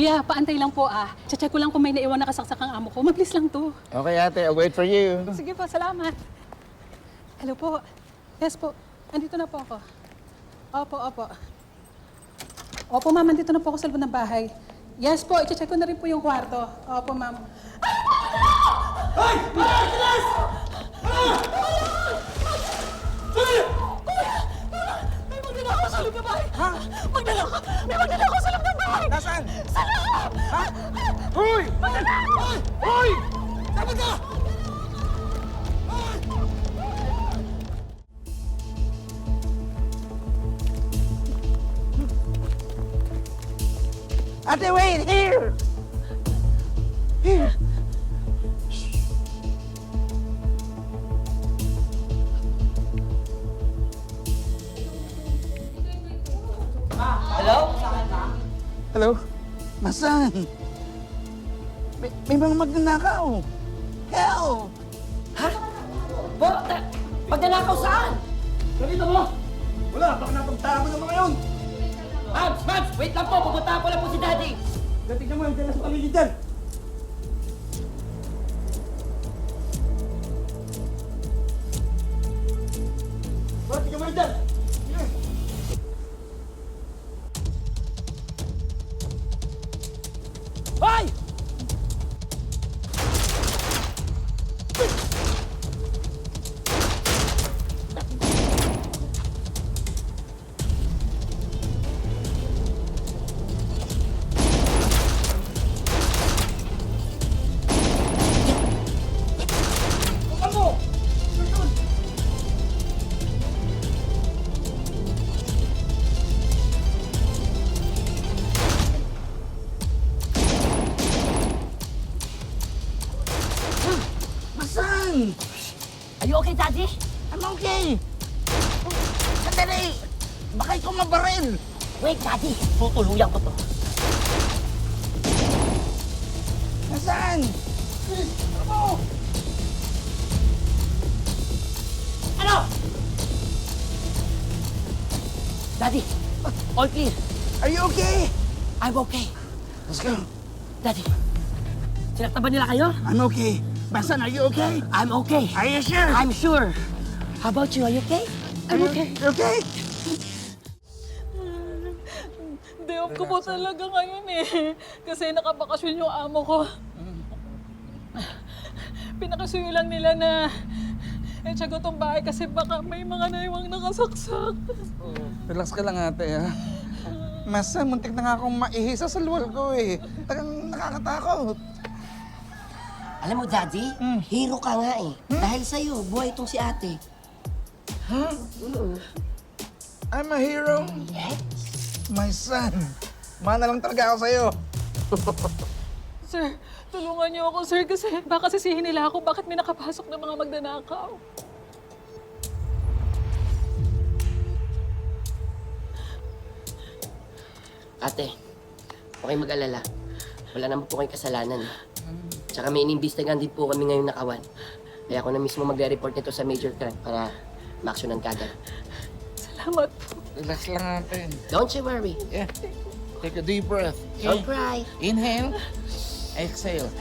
Kuya, paantay lang po ah. Check ko lang kung may naiwan na kasaksak ang amo ko. Mabilis lang to. Okay, ate. I'll wait for you. Sige po, salamat. Hello po. Yes po. Andito na po ako. Opo, opo. Opo, ma'am. Andito na po ako sa loob ng bahay. Yes po. I-check ko na rin po yung kwarto. Opo, ma'am. Hoy! Hoy! Silas! May magnanakaw sa loob ng bahay! Ha? Magnanakaw! May magnanakaw sa loob ng bahay! Nasaan? Sa loob! Ha? Hoy! Hoy! Hoy! Dapat ka! Ate, wait! Here! Here! Hello? Nasaan? May mga magnanakaw. Help! Po, magnanakaw saan? Ganito mo! Wala, baka napagtago ng mga yun! Mads, wait lang po, pupunta ko lang po si Daddy. Tignan mo, yung dyan sa paligid dyan! Tignan mo yun dyan! Hoy! Ano? Masan? Are you okay, Daddy? I'm okay! Sandali! Baka ikaw mabaril! Wait, Daddy. Tutuluyan ko to. Nasaan? Ano? Ano? Daddy, all clear. Are you okay? I'm okay. Let's go. Daddy, sinaktan ba nila kayo? I'm okay. Masan, are you okay? I'm okay. Are you sure? I'm sure. How about you? Are you okay? I'm okay. You okay? Day off ko po talaga ngayon eh. Kasi nakabakasyon yung amo ko. Pinakasuyo lang nila na i-check ko tong bahay kasi baka may mga naiwang nakasaksak. Relax ka lang, ate, ha? Masa, muntik na nga akong maihi sa salwal ko, eh. Talagang nakakatakot. Alam mo, Daddy, hero ka nga eh. Dahil sa'yo, buhay itong si ate. I'm a hero. My son. Mana lang talaga ako sa'yo. Sir, tulungan niyo ako, sir, kasi baka sisihin nila ako bakit may nakapasok ng mga magnanakaw. Ate, huwag kayong mag-alala. Wala naman po kayong kasalanan. Tsaka may inimbestigahan din po kami ngayong nakawan. Kaya ako na mismo magre-report nito sa major crime para ma-actionan kagad. Salamat po. Relax lang, ate. Don't you worry. Yeah. Take a deep breath. Don't cry. Inhale. Exhale.